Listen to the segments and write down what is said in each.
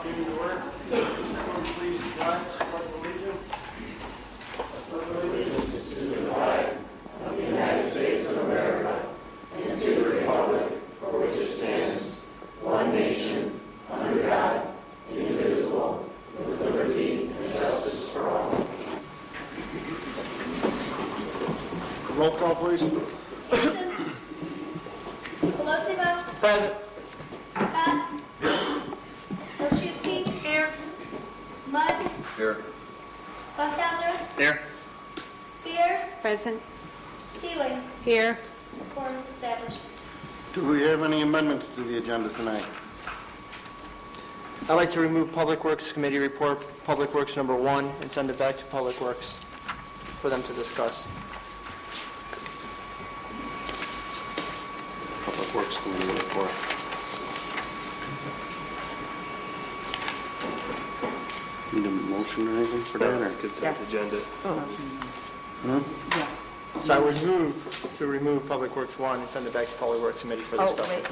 Meeting to order. Everyone please rise to pledge allegiance. Allegiance to the flag of the United States of America and to the republic for which it stands, one nation, under God, indivisible, with liberty and justice for all. Roll call, please. Gibson. Colosimo. Present. Pat. Olszewski. Here. Mutz. Here. Buckhauser. Here. Spears. Present. Sealy. Here. Quorum is established. Do we have any amendments to the agenda tonight? I'd like to remove Public Works Committee report, Public Works number 1, and send it back to Public Works for them to discuss. Public Works Committee report. Need a motion or anything for that? Or? Consent agenda. Yes. So I would move to remove Public Works 1 and send it back to Public Works Committee for discussion.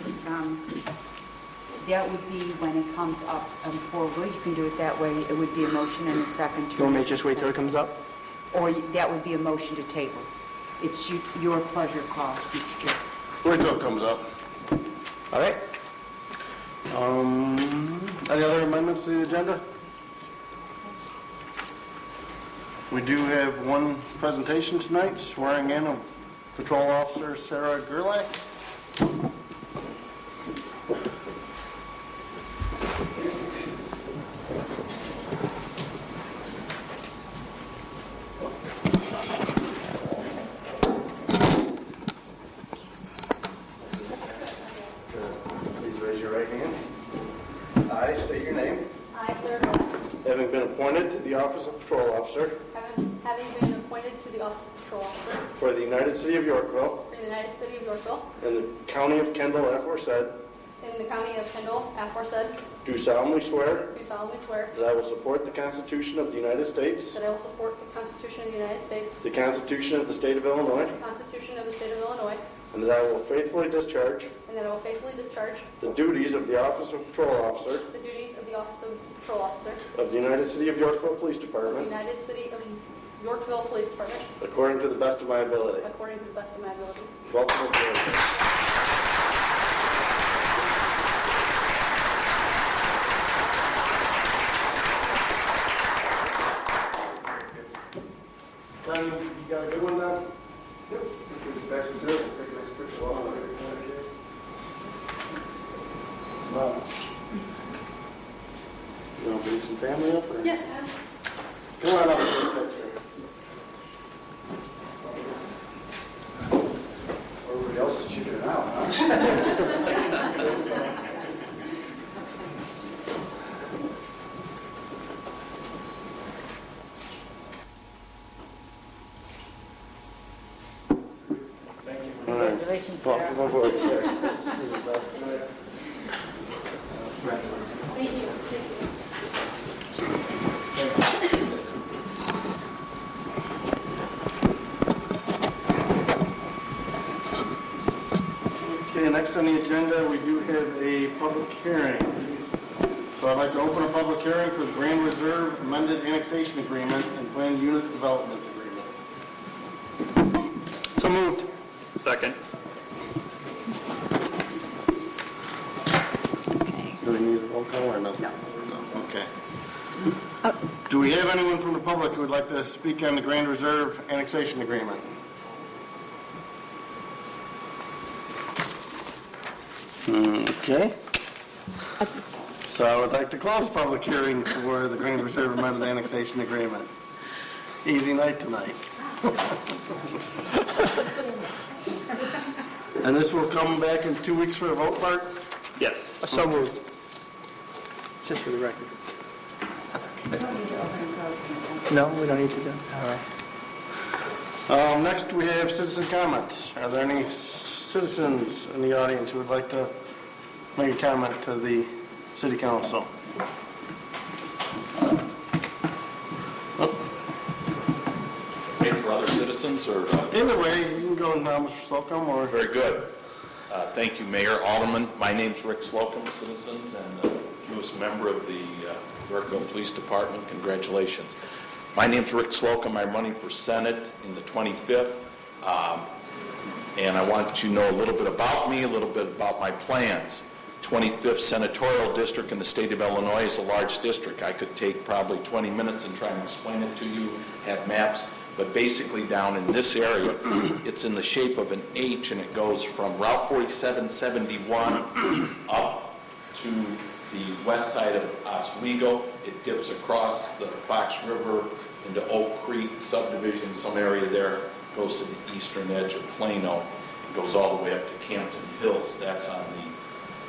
That would be when it comes up forward. You can do it that way. It would be a motion and a second. You want me to just wait till it comes up? Or that would be a motion to table. It's your pleasure call, Mr. Chair. Wait till it comes up. All right. Any other amendments to the agenda? We do have one presentation tonight, swearing in of Patrol Officer Sarah Gerlach. Please raise your right hand. I state your name. I, Sarah Black, Having been appointed to the office of Patrol Officer having been appointed to the office of patrol officer for the United City of Yorkville for the United City of Yorkville and the County of Kendall aforesaid, in the county of Kendall, aforesaid, do solemnly swear do solemnly swear that I will support the Constitution of the United States, that I will support the Constitution of the United States, the Constitution of the State of Illinois, the Constitution of the State of Illinois, and that I will faithfully discharge and that I will faithfully discharge the duties of the office of Patrol Officer the duties of the office of patrol officer of the United City of Yorkville Police of the Department United City of Yorkville Police Department according to the best of my ability. according to the best of my ability. Welcome aboard. Glenn, you got a good one now? Yep. Back to sit. Take a nice picture while I'm Wow. You want to bring some family up? Or? Yes. Come on up and take a picture. Everybody else is cheating out, huh? Congratulations, Sarah. Welcome aboard, sir. Thank you. Thank you. Okay, next on the agenda, we do have a public hearing. So I'd like to open a public hearing for the Grand Reserve Amended Annexation Agreement and Planned Unit Development Agreement. So moved. Second. Do we need a roll call or nothing? No. Okay. Do we have anyone from the public who would like to speak on the Grand Reserve Annexation Agreement? Okay. So I would like to close public hearing for the Grand Reserve Amended Annexation Agreement. Easy night tonight. And this will come back in 2 weeks for a vote, Bart? Yes. So moved. Just for the record. No, we don't need to do. All right. Next, we have citizen comments. Are there any citizens in the audience who would like to make a comment to the city council? Wait for other citizens or? Either way, you can go now, Mr. Slocum, or... Very good. Thank you, Mayor, Alderman. My name's Rick Slocum, citizens, and newest member of the Yorkville Police Department. Congratulations. My name's Rick Slocum. I'm running for Senate in the 25th. And I want to know a little bit about me, a little bit about my plans. 25th Senatorial District in the state of Illinois is a large district. I could take probably 20 minutes and try and explain it to you, have maps. But basically down in this area, it's in the shape of an H, and it goes from Route 4771 up to the west side of Oswego. It dips across the Fox River into Oak Creek subdivision, some area there, goes to the eastern edge of Plano, and goes all the way up to Campton Hills. That's on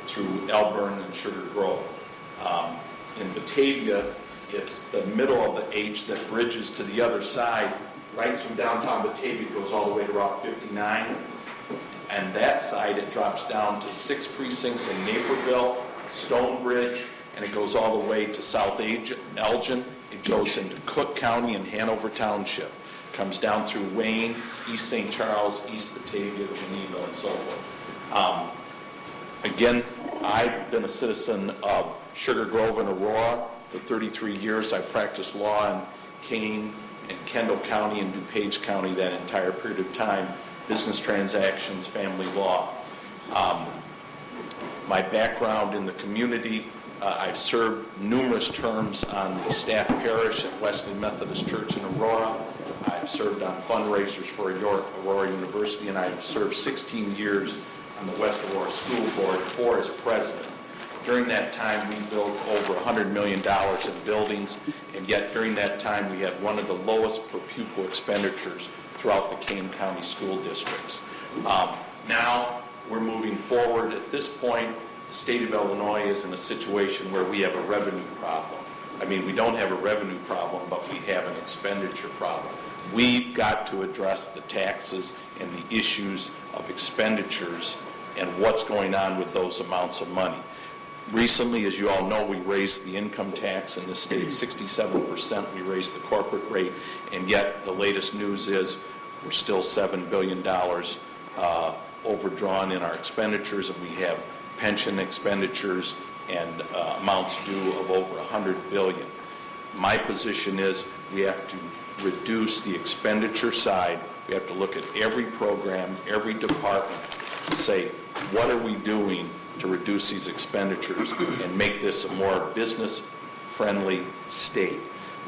through Elburn and Sugar Grove. In Batavia, it's the middle of the H that bridges to the other side, right through downtown Batavia, goes all the way to Route 59. And that side, it drops down to 6 precincts in Naperville, Stonebridge, and it goes all the way to South Elgin. It goes into Cook County and Hanover Township. Comes down through Wayne, East St. Charles, East Batavia, Geneva, and so forth. Again, I've been a citizen of Sugar Grove and Aurora for 33 years. I practiced law in Kane and Kendall County and DuPage County that entire period of time, business transactions, family law. My background in the community, I've served numerous terms on the staff parish at Wesley Methodist Church in Aurora. I've served on fundraisers for Aurora University, and I've served 16 years on the West Aurora School Board, 4 as president. During that time, we built over $100 million in buildings, and yet during that time, we had one of the lowest per pupil expenditures throughout the Kane County school districts. Now, we're moving forward. At this point, the state of Illinois is in a situation where we have a revenue problem. I mean, we don't have a revenue problem, but we have an expenditure problem. We've got to address the taxes and the issues of expenditures and what's going on with those amounts of money. Recently, as you all know, we raised the income tax in the state 67%. We raised the corporate rate, and yet the latest news is we're still $7 billion overdrawn in our expenditures, and we have pension expenditures and amounts due of over $100 billion. My position is we have to reduce the expenditure side. We have to look at every program, every department, and say, what are we doing to reduce these expenditures and make this a more business-friendly state?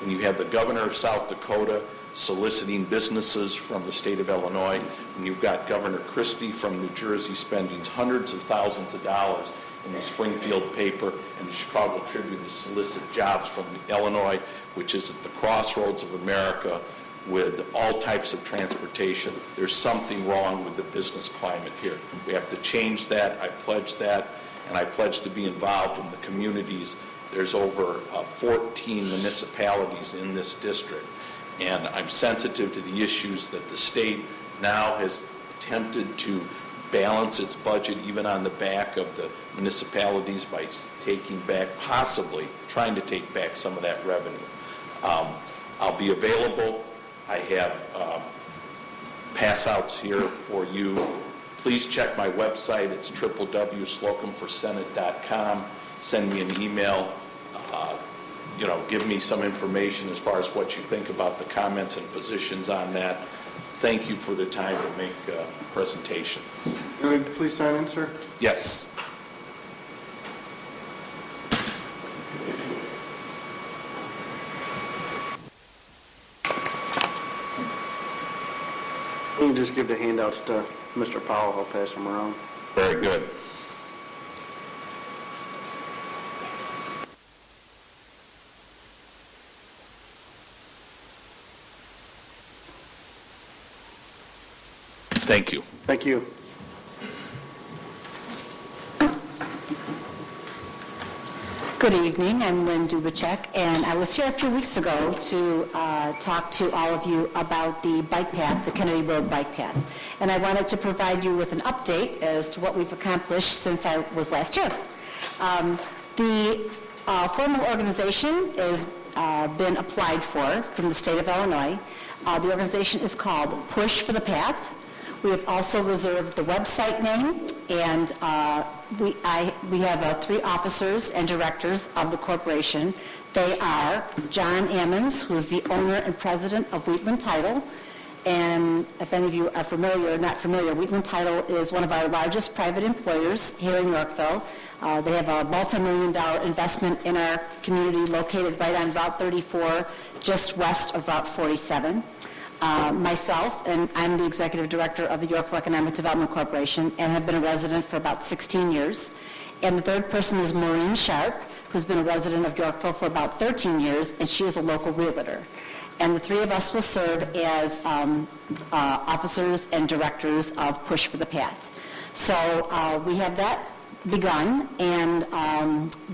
When you have the governor of South Dakota soliciting businesses from the state of Illinois, and you've got Governor Christie from New Jersey spending hundreds of thousands of dollars in the Springfield paper and the Chicago Tribune to solicit jobs from Illinois, which is at the crossroads of America with all types of transportation. There's something wrong with the business climate here. We have to change that. I pledge that, and I pledge to be involved in the communities. There's over 14 municipalities in this district, and I'm sensitive to the issues that the state now has attempted to balance its budget even on the back of the municipalities by taking back, possibly trying to take back some of that revenue. I'll be available. I have pass-outs here for you. Please check my website. It's www.slocumforsenate.com. Send me an email. Give me some information as far as what you think about the comments and positions on that. Thank you for the time to make a presentation. Please sign in, sir. Yes. You can just give the handouts to Mr. Powell. I'll pass them around. Very good. Thank you. Thank you. Good evening, I'm Lynn Dubacek, and I was here a few weeks ago to talk to all of you about the bike path, the Kennedy Road bike path. And I wanted to provide you with an update as to what we've accomplished since I was last here. The formal organization has been applied for from the state of Illinois. The organization is called Push for the Path. We have also reserved the website name and we have 3 officers and directors of the corporation. They are John Ammons, who is the owner and president of Wheatland Title. And if any of you are familiar or not familiar, Wheatland Title is one of our largest private employers here in Yorkville. They have a multi-million-dollar investment in our community located right on Route 34, just west of Route 47. Myself, and I'm the executive director of the Yorkville Economic Development Corporation and have been a resident for about 16 years. And the third person is Maureen Sharp, who's been a resident of Yorkville for about 13 years, and she is a local realtor. And the 3 of us will serve as officers and directors of Push for the Path. So we have that begun, and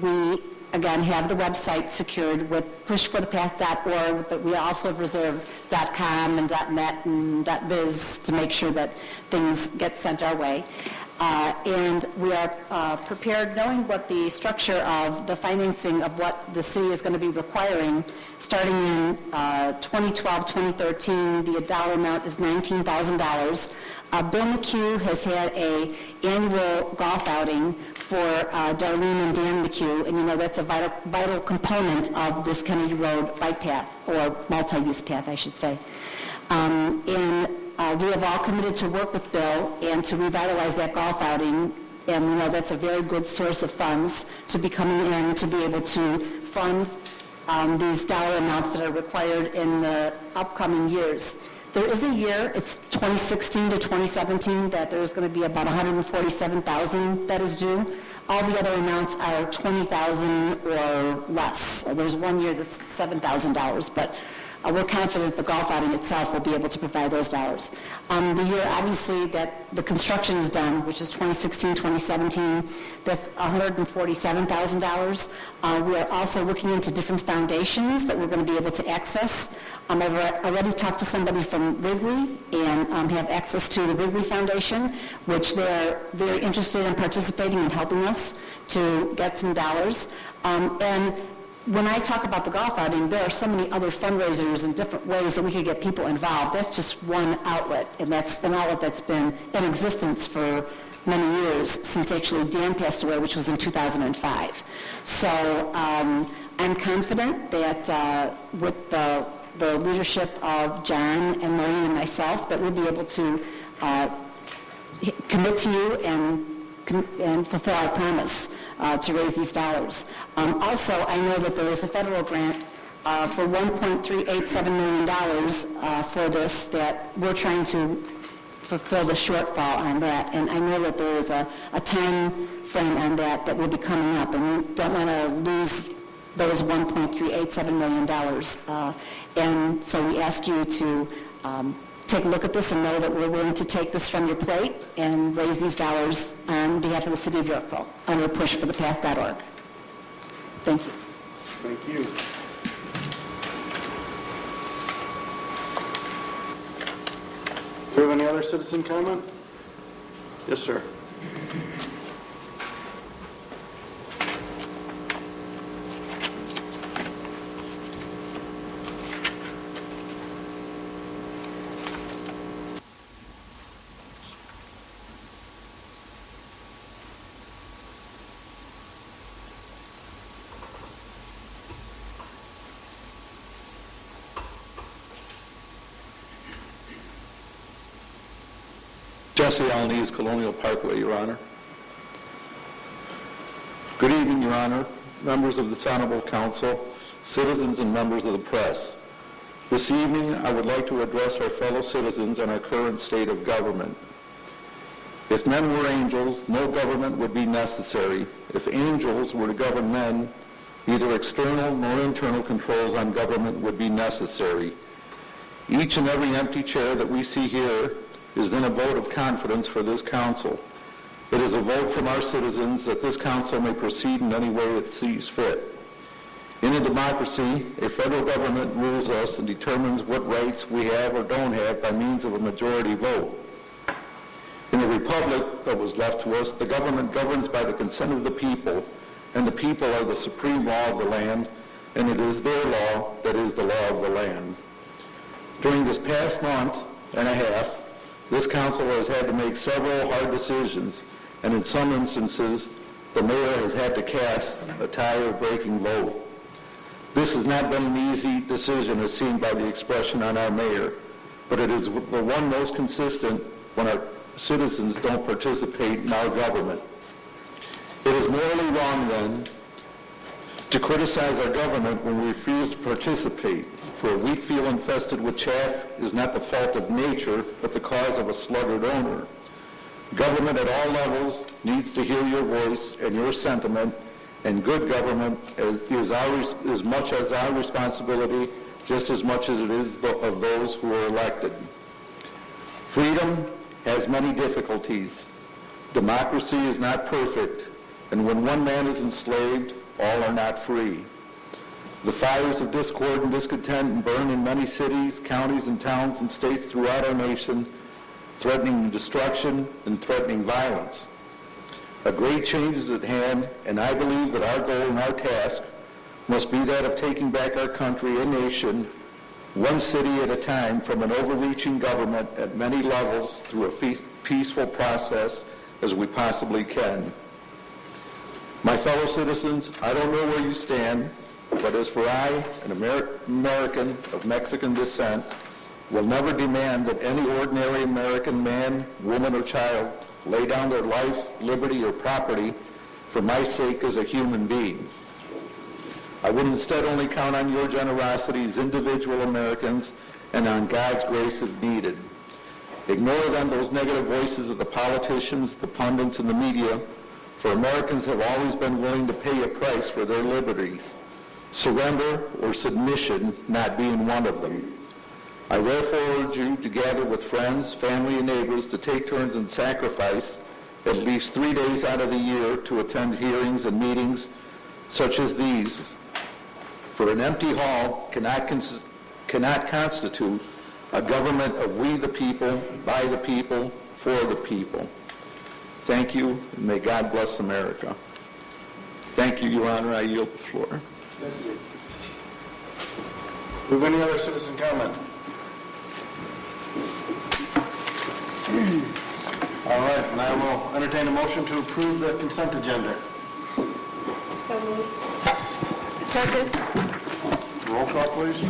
we, again, have the website secured with pushforthepath.org, but we also have reserved .com and .net and .biz to make sure that things get sent our way. And we are prepared, knowing what the structure of the financing of what the city is going to be requiring, starting in 2012-2013, the dollar amount is $19,000. Bill McHugh has had an annual golf outing for Darlene and Dan McHugh, and you know that's a vital component of this Kennedy Road bike path, or multi-use path, I should say. We have all committed to work with Bill and to revitalize that golf outing, and we know that's a very good source of funds to be coming in to be able to fund these dollar amounts that are required in the upcoming years. There is a year, it's 2016 to 2017, that there's going to be about $147,000 that is due. All the other amounts are $20,000 or less. There's one year that's $7,000, but we're confident the golf outing itself will be able to provide those dollars. The year, obviously, that the construction is done, which is 2016-2017, that's $147,000. We are also looking into different foundations that we're going to be able to access. I've already talked to somebody from Wrigley and have access to the Wrigley Foundation, which they're very interested in participating and helping us to get some dollars. And when I talk about the golf outing, there are so many other fundraisers and different ways that we could get people involved. That's just one outlet, and that's an outlet that's been in existence for many years, since actually Dan passed away, which was in 2005. So I'm confident that with the leadership of John and Maureen and myself, that we'll be able to commit to you and fulfill our promise to raise these dollars. Also, I know that there is a federal grant for $1.387 million for this, that we're trying to fulfill the shortfall on that. And I know that there is a time frame on that will be coming up, and we don't want to lose those $1.387 million. And so we ask you to take a look at this and know that we're willing to take this from your plate and raise these dollars on behalf of the city of Yorkville under pushforthepath.org. Thank you. Thank you. Do we have any other citizen comment? Yes, sir. Jesse Alaniz, Colonial Parkway, Your Honor. Good evening, Your Honor, members of this Honorable Council, citizens and members of the press. This evening, I would like to address our fellow citizens on our current state of government. If men were angels, no government would be necessary. If angels were to govern men, neither external nor internal controls on government would be necessary. Each and every empty chair that we see here is then a vote of confidence for this council. It is a vote from our citizens that this council may proceed in any way it sees fit. In a democracy, a federal government rules us and determines what rights we have or don't have by means of a majority vote. In a republic that was left to us, the government governs by the consent of the people, and the people are the supreme law of the land, and it is their law that is the law of the land. During this past month and a half, this council has had to make several hard decisions and in some instances, the mayor has had to cast a tire-breaking vote. This has not been an easy decision as seen by the expression on our mayor, but it is the one most consistent when our citizens don't participate in our government. It is morally wrong, then, to criticize our government when we refuse to participate, for a wheat field infested with chaff is not the fault of nature, but the cause of a sluggard owner. Government at all levels needs to hear your voice and your sentiment, and good government is as much as our responsibility, just as much as it is of those who are elected. Freedom has many difficulties. Democracy is not perfect, and when one man is enslaved, all are not free. The fires of discord and discontent burn in many cities, counties, and towns and states throughout our nation, threatening destruction and threatening violence. A great change is at hand, and I believe that our goal and our task must be that of taking back our country and nation, one city at a time, from an overreaching government at many levels through a peaceful process as we possibly can. My fellow citizens, I don't know where you stand, but as for I, an American of Mexican descent, will never demand that any ordinary American man, woman, or child lay down their life, liberty, or property for my sake as a human being. I would instead only count on your generosity as individual Americans and on God's grace if needed. Ignore then those negative voices of the politicians, the pundits, and the media, for Americans have always been willing to pay a price for their liberties, surrender or submission not being one of them. I therefore urge you to gather with friends, family, and neighbors to take turns in sacrifice at least 3 days out of the year to attend hearings and meetings such as these. For an empty hall cannot constitute a government of we the people, by the people, for the people. Thank you, and may God bless America. Thank you, Your Honor. I yield the floor. Do we have any other citizen comment? All right, and I will entertain a motion to approve the consent agenda. So moved. Second. Roll call, please.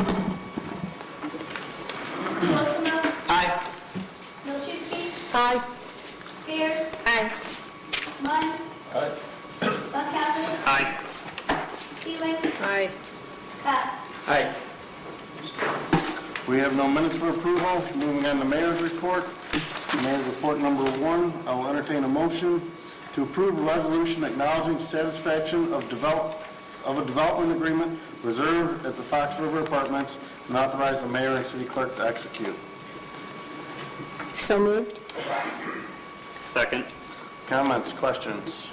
Colosimo. Aye. Milczewski. Aye. Spears. Aye. Munns. Aye. Buckhauser. Aye. Teeling. Aye. Pat. Aye. We have no minutes for approval. Moving on to mayor's report. Mayor's report number 1, I will entertain a motion to approve a resolution acknowledging satisfaction of a development agreement reserved at the Fox River Apartments and authorize the mayor and city clerk to execute. So moved. Second. Comments, questions?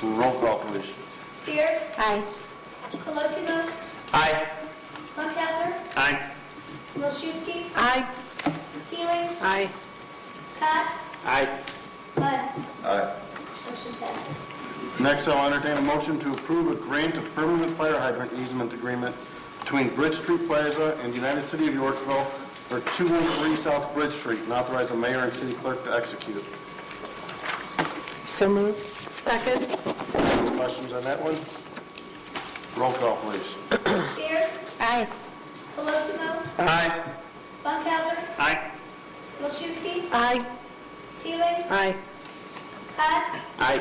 Roll call, please. Spears. Aye. Colosimo. Aye. Buckhauser. Aye. Milczewski. Aye. Teeling. Aye. Pat. Aye. Munns. Aye. Motion passes. Next, I'll entertain a motion to approve a grant of permanent fire hydrant easement agreement between Bridge Street Plaza and United City of Yorkville for 213 South Bridge Street and authorize the mayor and city clerk to execute. So moved. Second. Any questions on that one? Roll call, please. Spears. Aye. Colosimo. Aye. Buckhauser. Aye. Milczewski. Aye. Teeling. Aye. Pat. Aye.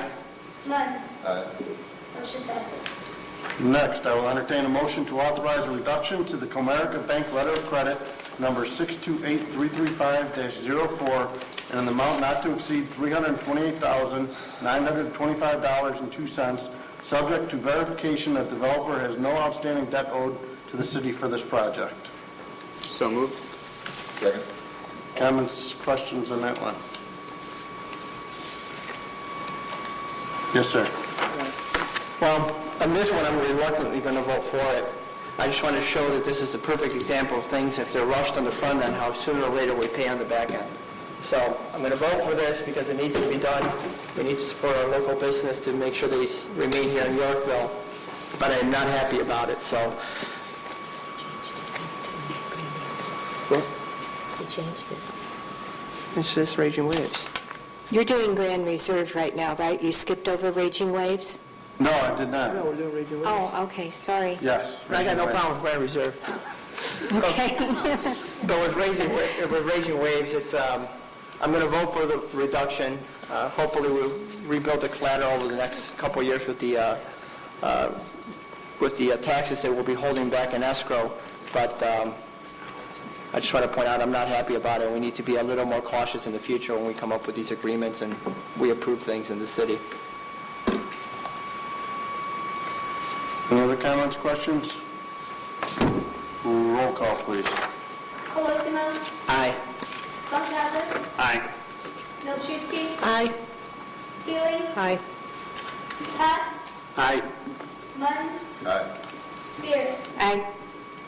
Munns. Motion passes. Next, I will entertain a motion to authorize a reduction to the Comerica Bank Letter of Credit number 628335-04 and an amount not to exceed $328,925.02, subject to verification that the developer has no outstanding debt owed to the city for this project. So moved. Second. Comments, questions on that one? Yes, sir. Well, on this one, I'm reluctantly going to vote for it. I just want to show that this is the perfect example of things, if they're rushed on the front end, how sooner or later we pay on the back end. So I'm going to vote for this because it needs to be done. We need to support our local business to make sure they remain here in Yorkville. But I'm not happy about it, so. We changed it. It's just Raging Waves. You're doing Grand Reserve right now, right? You skipped over Raging Waves? No, I did not. No, we're doing Raging Waves. Oh, okay, sorry. Yes. I got no problem with Grand Reserve. Okay. But with Raging Waves, it's, I'm going to vote for the reduction. Hopefully, we'll rebuild the collateral over the next couple of years with the taxes that we'll be holding back in escrow. But I just want to point out I'm not happy about it. We need to be a little more cautious in the future when we come up with these agreements and we approve things in the city. Any other comments, questions? Roll call, please. Colosimo. Aye. Funkadler. Aye. Milczewski. Aye. Teeling. Aye. Pat. Aye. Muns. Aye. Spears. Aye.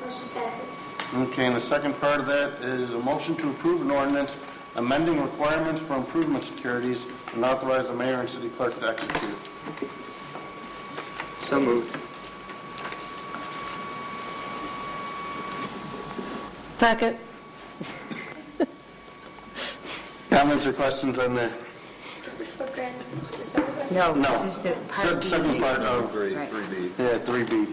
Motion passes. Okay, and the second part of that is a motion to approve an ordinance amending requirements for improvement securities and authorize the mayor and city clerk to execute. So moved. Second. Comments or questions on the Is this for Grand Reserve? No, No. this is the part B. second part of, 3B. yeah, 3B?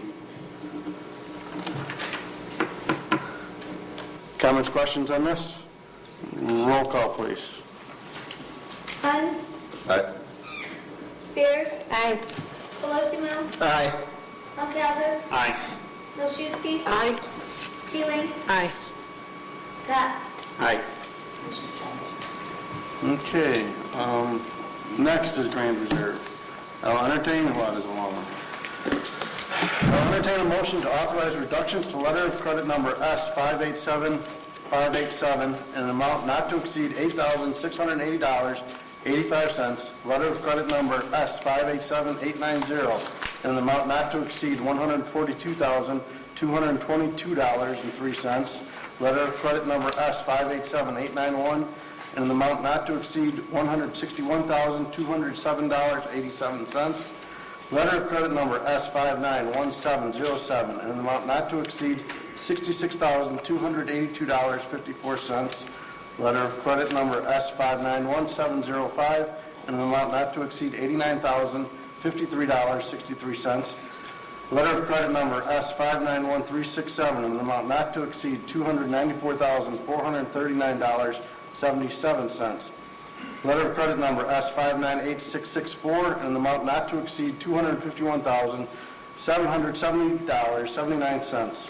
Comments, questions on this? Roll call, please. Muns. Aye. Spears. Aye. Colosimo. Aye. Funkadler. Aye. Milczewski. Aye. Teeling. Aye. Pat. Aye. Motion passes. Okay, next is Grand Reserve. I'll entertain a motion to authorize reductions to letter of credit number S587587 in an amount not to exceed $8,680.85. Letter of credit number S587890 in an amount not to exceed $142,222.03. Letter of credit number S587891 in an amount not to exceed $161,207.87. Letter of credit number S591707 in an amount not to exceed $66,282.54. Letter of credit number S591705 in an amount not to exceed $89,053.63. Letter of credit number S591367 in an amount not to exceed $294,439.77. Letter of credit number S598664 in an amount not to exceed $251,770.79.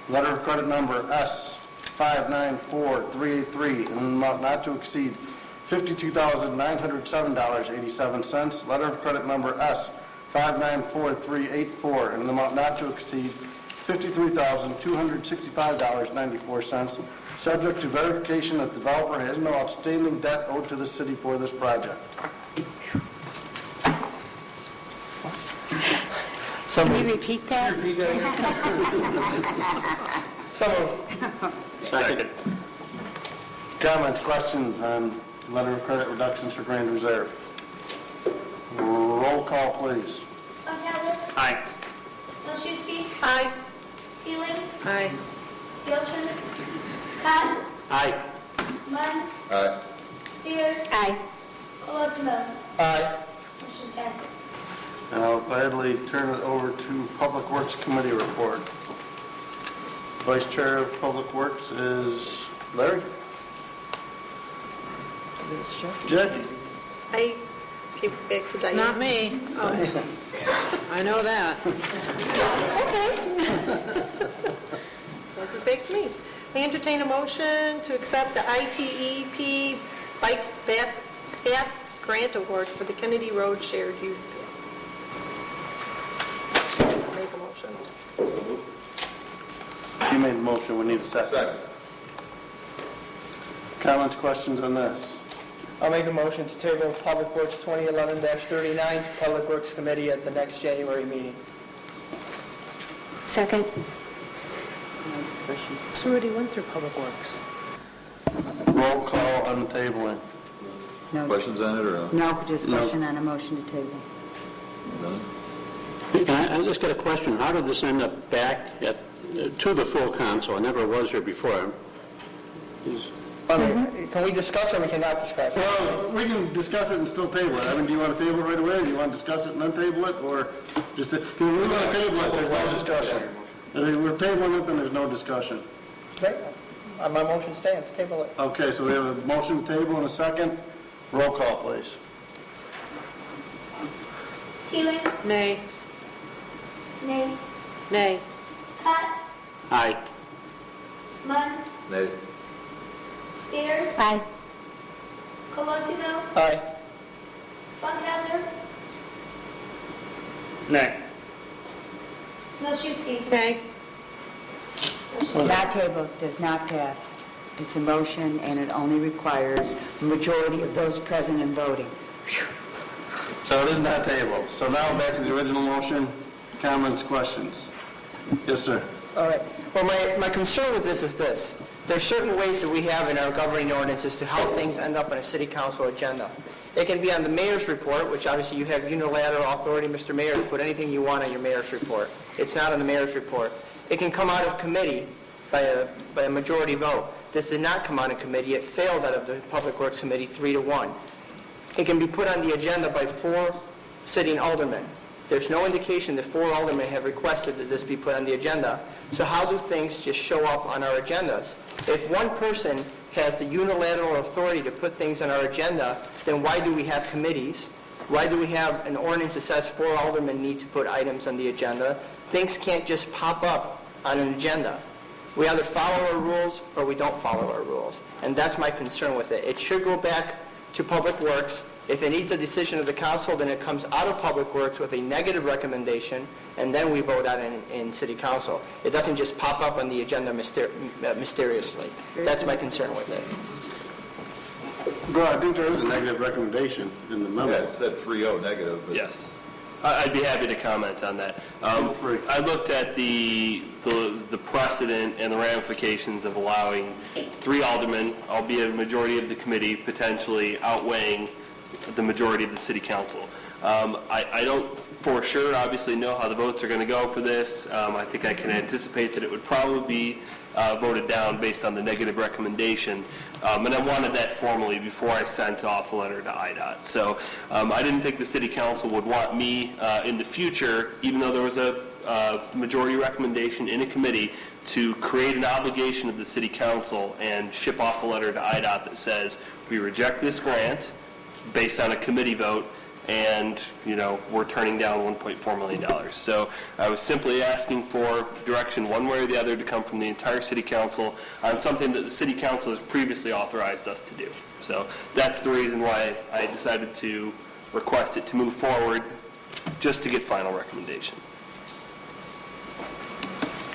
Letter of credit number S594383 in an amount not to exceed $52,907.87. Letter of credit number S594384 in an amount not to exceed $53,265.94, subject to verification that the developer has no outstanding debt owed to the city for this project. Can you repeat that? Second. Comments, questions on letter of credit reductions for Grand Reserve? Roll call, please. Funkadler. Aye. Milczewski. Aye. Teeling. Aye. Gilson. Pat. Aye. Muns. Aye. Spears. Aye. Colosimo. Aye. Motion passes. And I'll gladly turn it over to Public Works Committee report. Vice Chair of Public Works is Larry? Jackie? I keep it back to Diane. Not me. I know that. This is back to me. I entertain a motion to accept the ITEP Bike Path Grant Award for the Kennedy Road Shared Use Path. Make a motion. You made the motion, we need a second. Second. Comments, questions on this? I'll make a motion to table Public Works 2011-39 to Public Works Committee at the next January meeting. Second. So already went through Public Works. Roll call on the tabling. No, Questions on it or no? no discussion on a motion to table. None? I just got a question. How did this end up back to the full council? It never was here before. Can we discuss or we cannot discuss? Well, we can discuss it and still table it. I mean, do you want to table it right away, or do you want to discuss it and then table it, or just, because if we're going to table it, there's no discussion. If we're tabling it, then there's no discussion. Right. My motion stands, table it. Okay, so we have a motion to table and a second. Roll call, please. Teeling, Nay. nay. Nay. Cott, Aye. Munns, Nay. Spears, Aye. Colosimo, Aye. Funkhauser, Nay. Milczewski. Nay. Not tabled, does not pass. It's a motion, and it only requires a majority of those present and voting. So it is not tabled. So now back to the original motion. Comments, questions? Yes, sir. All right. Well, my concern with this is this. There are certain ways that we have in our governing ordinances to how things end up on a city council agenda. It can be on the mayor's report, which obviously you have unilateral authority, Mr. Mayor, to put anything you want on your mayor's report. It's not on the mayor's report. It can come out of committee by a majority vote. This did not come out of committee. It failed out of the Public Works Committee 3-1. It can be put on the agenda by 4 sitting aldermen. There's no indication that 4 aldermen have requested that this be put on the agenda. So how do things just show up on our agendas? If one person has the unilateral authority to put things on our agenda, then why do we have committees? Why do we have an ordinance that says 4 aldermen need to put items on the agenda? Things can't just pop up on an agenda. We either follow our rules or we don't follow our rules. And that's my concern with it. It should go back to Public Works. If it needs a decision of the council, then it comes out of Public Works with a negative recommendation, and then we vote on it in City Council. It doesn't just pop up on the agenda mysteriously. That's my concern with it. Well, I think there is a negative recommendation in the memo. Yeah, it said 3-0 negative. But Yes. I'd be happy to comment on that. Feel free. I looked at the precedent and the ramifications of allowing 3 aldermen, albeit a majority of the committee, potentially outweighing the majority of the city council. I don't for sure obviously know how the votes are going to go for this. I think I can anticipate that it would probably be voted down based on the negative recommendation. And I wanted that formally before I sent off a letter to IDOT. So I didn't think the city council would want me in the future, even though there was a majority recommendation in a committee, to create an obligation of the city council and ship off a letter to IDOT that says, we reject this grant based on a committee vote, and, we're turning down $1.4 million. So I was simply asking for direction one way or the other to come from the entire city council on something that the city council has previously authorized us to do. So that's the reason why I decided to request it to move forward, just to get final recommendation.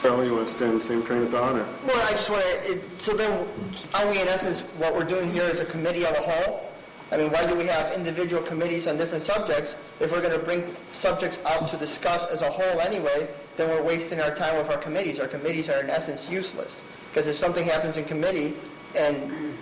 Charlie, you want to stay on the same train of thought, or? Well, I just want to, so then, are we in essence, what we're doing here is a committee of a whole? I mean, why do we have individual committees on different subjects? If we're going to bring subjects out to discuss as a whole anyway, then we're wasting our time with our committees. Our committees are in essence useless. Because if something happens in committee and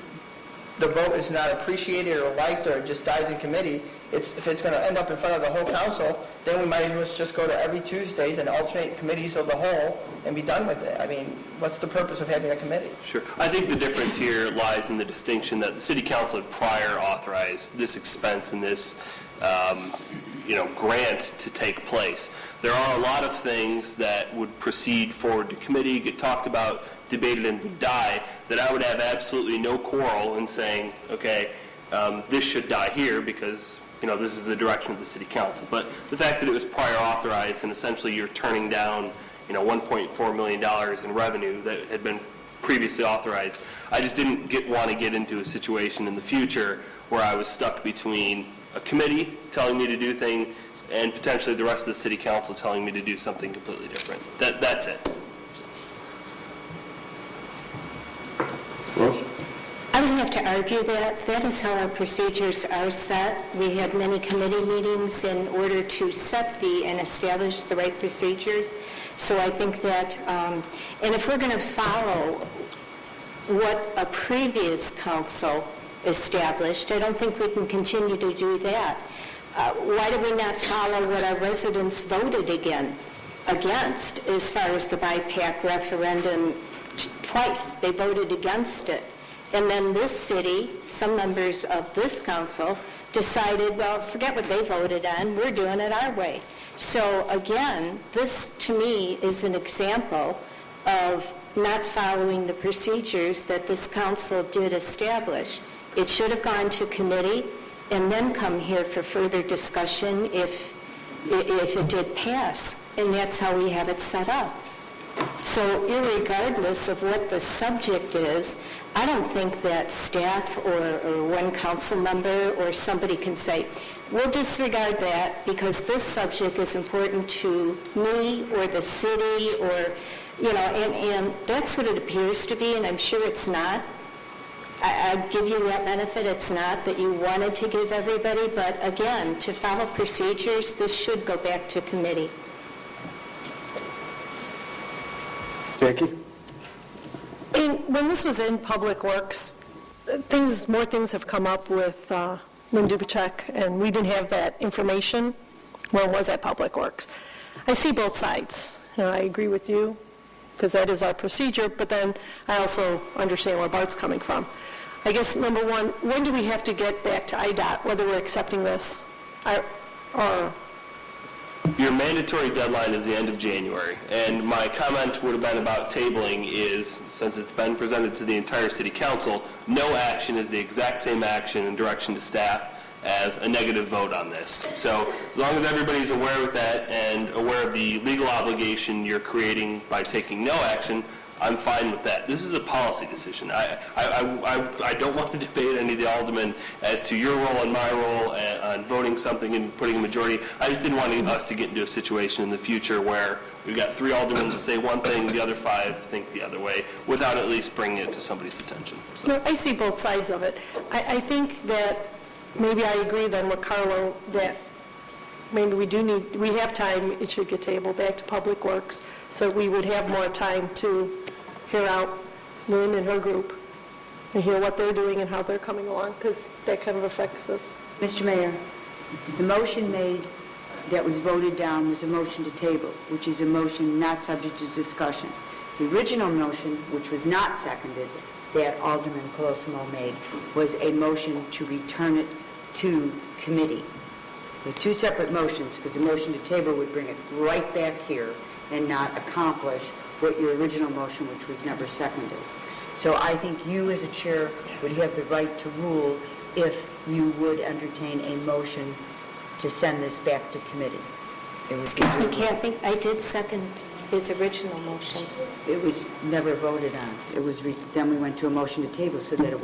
the vote is not appreciated or liked or it just dies in committee, if it's going to end up in front of the whole council, then we might as well just go to every Tuesdays and alternate committees of the whole and be done with it. I mean, what's the purpose of having a committee? Sure. I think the difference here lies in the distinction that the city council had prior authorized this expense and this, grant to take place. There are a lot of things that would proceed forward to committee, get talked about, debated, and would die, that I would have absolutely no quarrel in saying, okay, this should die here because this is the direction of the city council. But the fact that it was prior authorized and essentially you're turning down $1.4 million in revenue that had been previously authorized, I just didn't want to get into a situation in the future where I was stuck between a committee telling me to do things and potentially the rest of the city council telling me to do something completely different. That's it. Rose? I would have to argue that. That is how our procedures are set. We have many committee meetings in order to set and establish the right procedures. So I think that, and if we're going to follow what a previous council established, I don't think we can continue to do that. Why do we not follow what our residents voted against as far as the BIPAC referendum? Twice they voted against it. And then this city, some members of this council decided, well, forget what they voted on, we're doing it our way. So again, this to me is an example of not following the procedures that this council did establish. It should have gone to committee and then come here for further discussion if it did pass. And that's how we have it set up. So irregardless of what the subject is, I don't think that staff or one council member or somebody can say, we'll disregard that because this subject is important to me or the city or, and that's what it appears to be, and I'm sure it's not. I give you that benefit. It's not that you wanted to give everybody, but again, to follow procedures, this should go back to committee. Jackie? And when this was in Public Works, more things have come up with Lynn Dubicek, and we didn't have that information when it was at Public Works. I see both sides. I agree with you, because that is our procedure, but then I also understand where Bart's coming from. I guess, number one, when do we have to get back to IDOT, whether we're accepting this or... Your mandatory deadline is the end of January, and my comment would have been about tabling is, since it's been presented to the entire city council, no action is the exact same action and direction to staff as a negative vote on this. So as long as everybody's aware of that and aware of the legal obligation you're creating by taking no action, I'm fine with that. This is a policy decision. I don't want to debate any of the aldermen as to your role and my role on voting something and putting a majority. I just didn't want us to get into a situation in the future where we've got 3 aldermen to say one thing, the other 5 think the other way, without at least bringing it to somebody's attention. So. No, I see both sides of it. I think that maybe I agree then with Carlo that maybe we have time, it should get tabled back to Public Works, so we would have more time to hear out Lynn and her group and hear what they're doing and how they're coming along, because that kind of affects us. Mr. Mayor, the motion made that was voted down was a motion to table, which is a motion not subject to discussion. The original motion, which was not seconded, that Alderman Colosimo made, was a motion to return it to committee. They're 2 separate motions, because the motion to table would bring it right back here and not accomplish what your original motion, which was never seconded. So I think you as a chair would have the right to rule if you would entertain a motion to send this back to committee. Excuse me, Kathy, I did second his original motion. It was never voted on. It was then we went to a motion to table so that there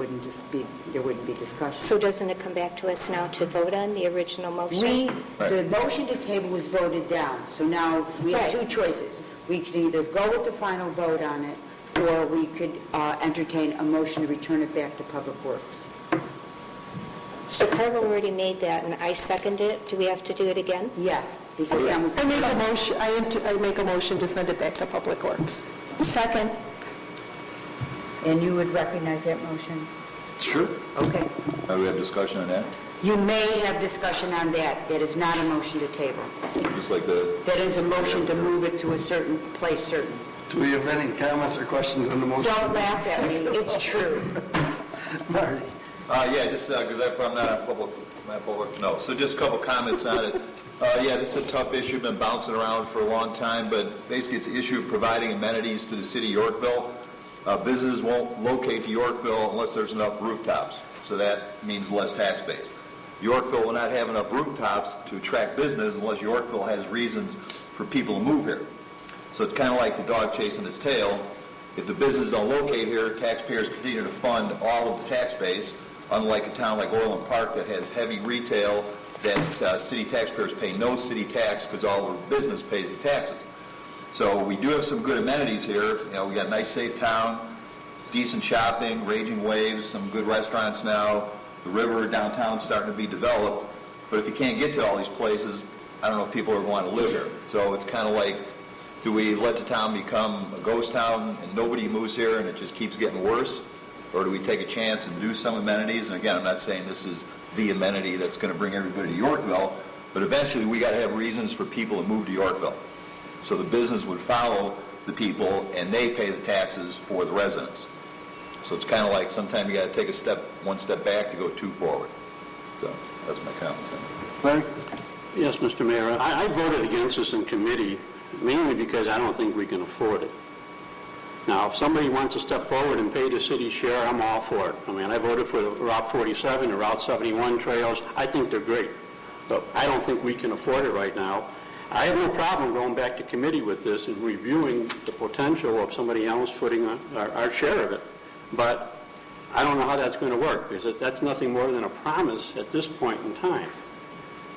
wouldn't be discussion. So doesn't it come back to us now to vote on the original motion? The motion to table was voted down. So now we have 2 choices. We could either go with the final vote on it, or we could entertain a motion to return it back to Public Works. So Carlo already made that, and I second it. Do we have to do it again? Yes. Because I make a motion. I make a motion to send it back to Public Works. Second. And you would recognize that motion? Sure. Okay. We have discussion on that? You may have discussion on that. That is not a motion to table. Just like the... That is a motion to move it to a certain place, certain. Do we have any comments or questions on the motion? Don't laugh at me. It's true. Marty? Yeah, just because I'm not on public, no. So just a couple comments on it. Yeah, this is a tough issue, been bouncing around for a long time, but basically it's an issue of providing amenities to the city of Yorkville. Businesses won't locate to Yorkville unless there's enough rooftops, so that means less tax base. Yorkville will not have enough rooftops to attract business unless Yorkville has reasons for people to move here. So it's kind of like the dog chasing its tail. If the businesses don't locate here, taxpayers continue to fund all of the tax base, unlike a town like Orland Park that has heavy retail that city taxpayers pay no city tax because all the business pays the taxes. So we do have some good amenities here. You know, we got a nice, safe town, decent shopping, raging waves, some good restaurants now. The river downtown starting to be developed. But if you can't get to all these places, I don't know if people are going to live here. So it's kind of like, do we let the town become a ghost town and nobody moves here and it just keeps getting worse? Or do we take a chance and do some amenities? And again, I'm not saying this is the amenity that's going to bring everybody to Yorkville, but eventually we got to have reasons for people to move to Yorkville. So the business would follow the people and they pay the taxes for the residents. So it's kind of like sometimes you got to take one step back to go two forward. So that's my comments on it. Larry? Yes, Mr. Mayor, I voted against this in committee mainly because I don't think we can afford it. Now, if somebody wants to step forward and pay the city share, I'm all for it. I mean, I voted for the Route 47 and Route 71 trails. I think they're great, but I don't think we can afford it right now. I have no problem going back to committee with this and reviewing the potential of somebody else footing our share of it. But I don't know how that's going to work, because that's nothing more than a promise at this point in time.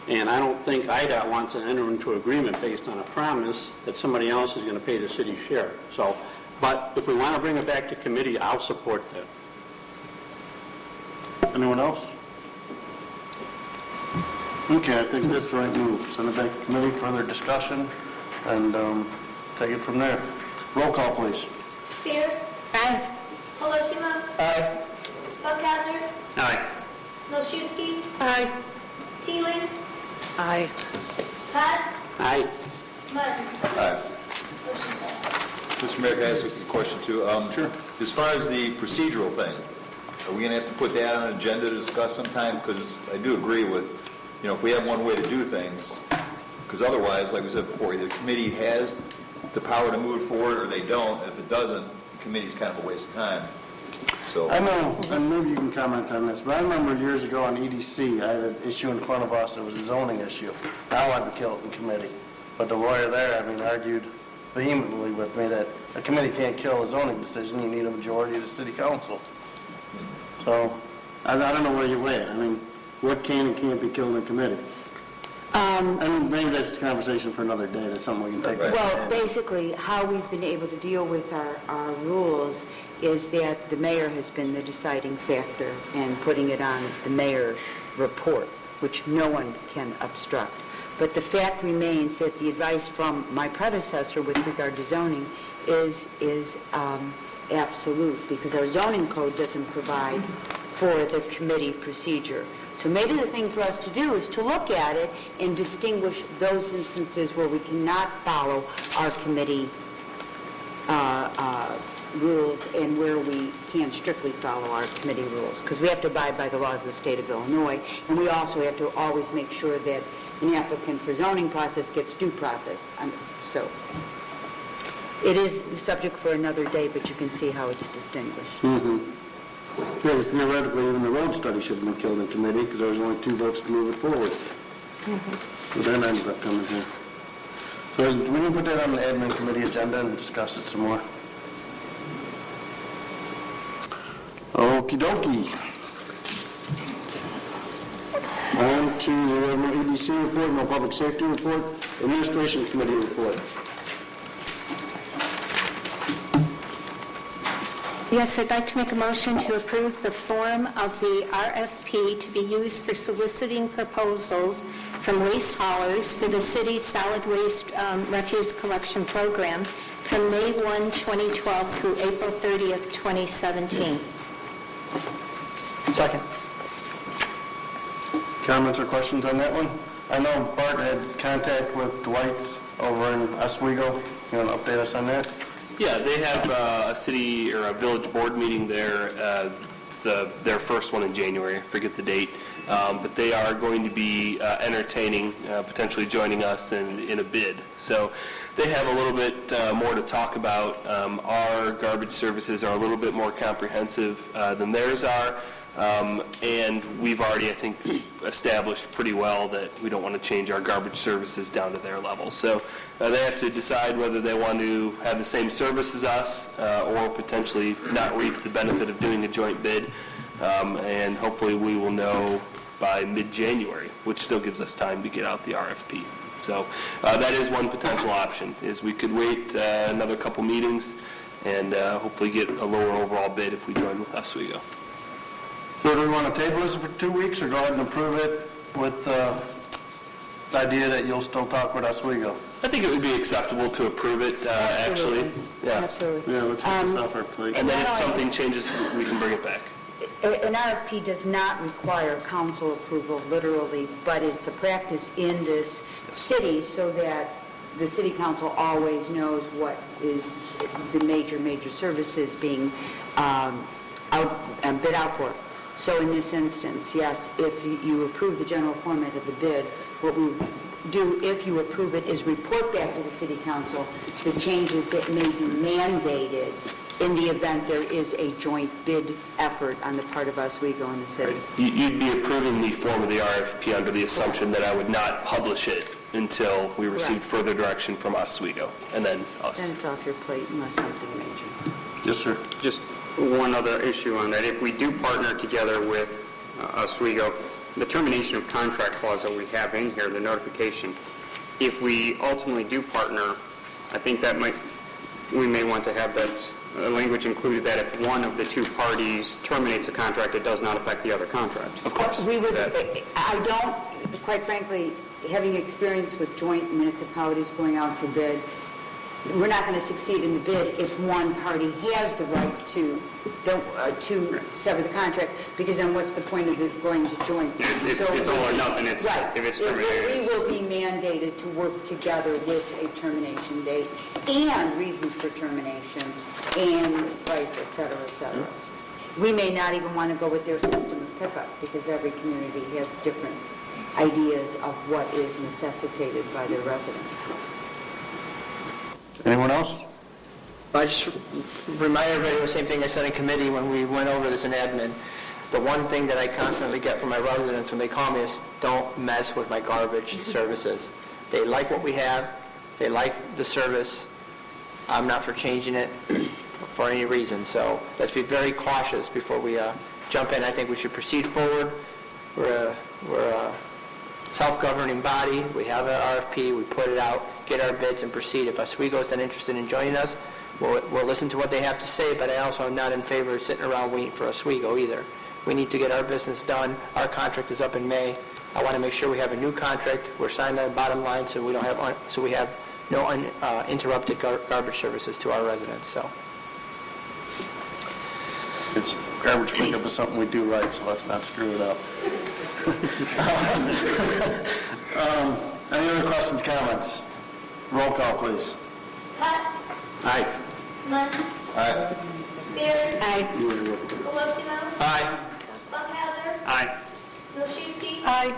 And I don't think IDOT wants to enter into an agreement based on a promise that somebody else is going to pay the city's share. So, but if we want to bring it back to committee, I'll support that. Anyone else? Okay, I think that's the right move. Send it back to committee, further discussion, and take it from there. Roll call, please. Spears. Aye. Colosimo. Aye. Buckhauser. Aye. Milczewski. Aye. Teeling. Aye. Pat. Aye. Muns. All right. Motion passes. Mr. Mayor, can I ask a question too? Sure. As far as the procedural thing, are we going to have to put that on an agenda to discuss sometime? Because I do agree with, if we have one way to do things, because otherwise, like we said before, either the committee has the power to move forward or they don't. If it doesn't, the committee's kind of a waste of time. So I know, and maybe you can comment on this, but I remember years ago on EDC, I had an issue in front of us, it was a zoning issue. I wanted to kill it in committee, but the lawyer there, argued vehemently with me that a committee can't kill a zoning decision, you need a majority of the city council. So, I don't know where you're at. What can and can't be killed in committee? Maybe that's a conversation for another day, that's something we can take. Well, basically, how we've been able to deal with our rules is that the mayor has been the deciding factor in putting it on the mayor's report, which no one can obstruct. But the fact remains that the advice from my predecessor with regard to zoning is absolute, because our zoning code doesn't provide for the committee procedure. So maybe the thing for us to do is to look at it and distinguish those instances where we cannot follow our committee rules and where we can strictly follow our committee rules, because we have to abide by the laws of the state of Illinois, and we also have to always make sure that an applicant for zoning process gets due process. So it is the subject for another day, but you can see how it's distinguished. Yeah, theoretically, even the road study should have been killed in committee, because there was only 2 votes to move it forward. So then it ended up coming here. So we can put that on the admin committee agenda and discuss it some more. Okie dokie. On to the EDC report, no public safety report, administration committee report. Yes, I'd like to make a motion to approve the form of the RFP to be used for soliciting proposals from waste haulers for the city's solid waste refuse collection program from May 1, 2012 through April 30th, 2017. Second. Comments or questions on that one? I know Bart had contact with Dwight over in Oswego. You want to update us on that? Yeah, they have a city or a village board meeting there. It's their first one in January. I forget the date. But they are going to be entertaining, potentially joining us in a bid. So they have a little bit more to talk about. Our garbage services are a little bit more comprehensive than theirs are. And we've already, I think, established pretty well that we don't want to change our garbage services down to their level. So they have to decide whether they want to have the same service as us or potentially not reap the benefit of doing a joint bid. And hopefully we will know by mid-January, which still gives us time to get out the RFP. So that is one potential option, is we could wait another couple meetings and hopefully get a lower overall bid if we join with Oswego. So do we want to table this for 2 weeks or go ahead and approve it with the idea that you'll still talk with Oswego? I think it would be acceptable to approve it, actually. Yeah. Absolutely. Yeah, let's take this off our plate. And then if something changes, we can bring it back. An RFP does not require council approval literally, but it's a practice in this city so that the city council always knows what is the major services being bid out for. So in this instance, yes, if you approve the general format of the bid, what we do, if you approve it, is report back to the city council the changes that may be mandated in the event there is a joint bid effort on the part of Oswego and the city. You'd be approving the form of the RFP under the assumption that I would not publish it until we received further direction from Oswego, and then us. Then it's off your plate unless something major. Yes, sir. Just one other issue on that. If we do partner together with Oswego, the termination of contract clause that we have in here, the notification, if we ultimately do partner, I think that we may want to have that language included that if one of the two parties terminates a contract, it does not affect the other contract. Of course. I don't, quite frankly, having experience with joint municipalities going out for bid, we're not going to succeed in the bid if one party has the right to sever the contract, because then what's the point of it going to joint? It's all or nothing. If it's terminated. We will be mandated to work together with a termination date and reasons for termination and price, et cetera, et cetera. We may not even want to go with their system of pickup, because every community has different ideas of what is necessitated by their residents. Anyone else? I just remind everybody the same thing I said in committee when we went over this in admin. The one thing that I constantly get from my residents when they call me is, don't mess with my garbage services. They like what we have. They like the service. I'm not for changing it for any reason. So let's be very cautious before we jump in. I think we should proceed forward. We're a self-governing body. We have an RFP. We put it out, get our bids, and proceed. If Oswego is then interested in joining us, we'll listen to what they have to say, but I also am not in favor of sitting around waiting for Oswego either. We need to get our business done. Our contract is up in May. I want to make sure we have a new contract. We're signed on the bottom line, so we have no uninterrupted garbage services to our residents. So, Garbage pickup is something we do right, so let's not screw it up. Any other questions, comments? Roll call, please. Hutt. Aye. Muntz. Aye. Spears. Aye. Colosimo. aye. Funkhauser. Aye. Milczewski. Aye.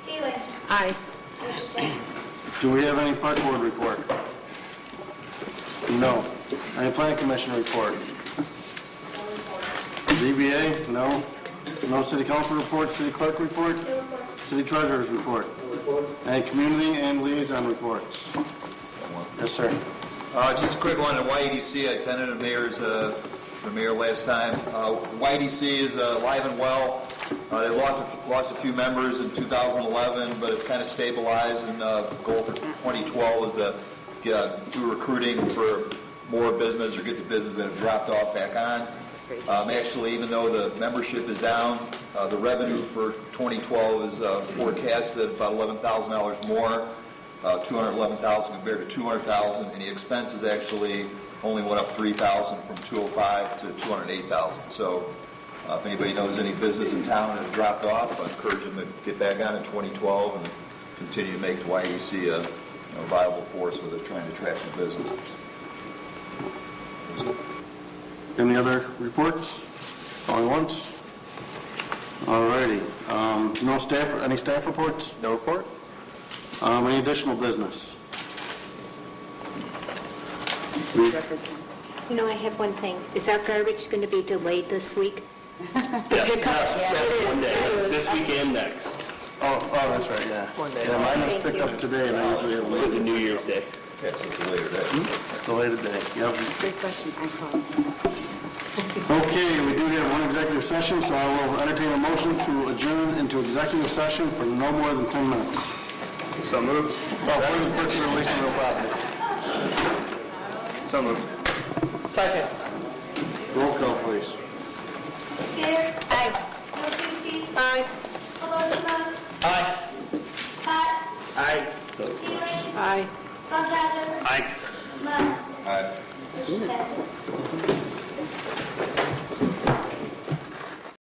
Teeling. Aye. Motion passes. Do we have any park board report? No. Any planning commission report? ZBA? No. No city council report, city clerk report? City treasurer's report? Any community and liaison reports? Yes, sir. Just a quick one on YEDC. I attended the mayor last time. YEDC is alive and well. They lost a few members in 2011, but it's kind of stabilized, and the goal for 2012 is to do recruiting for more business or get the business that have dropped off back on. Actually, even though the membership is down, the revenue for 2012 is forecasted about $11,000 more, $211,000 compared to $200,000, and the expenses actually only went up $3,000 from $205,000 to $208,000. So if anybody knows any business in town that has dropped off, I encourage them to get back on in 2012 and continue to make the YEC a viable force with us trying to attract new business. Any other reports? Going once? All righty. No staff, any staff reports? No report? Any additional business? You know, I have one thing. Is our garbage going to be delayed this week? Yes, one day, this week and next, Oh, that's right, yeah. One day. Yeah, mine was Thank picked you. up today, and I usually have with the late. New Year's Day. Yeah, so it's a later day. It's a later day, yep. Good question. I called. Okay, we do have one executive session, so I will entertain a motion to adjourn into executive session for no more than 10 minutes. So moved. Oh, for the purchase or lease of real property. So moved. Second. Roll call, please. Spears. Aye. Milczewski. Aye. Colosimo. Aye. Hutt. Aye. Teeling. Aye. Funkhauser. Aye. Muntz. Aye. Motion passes.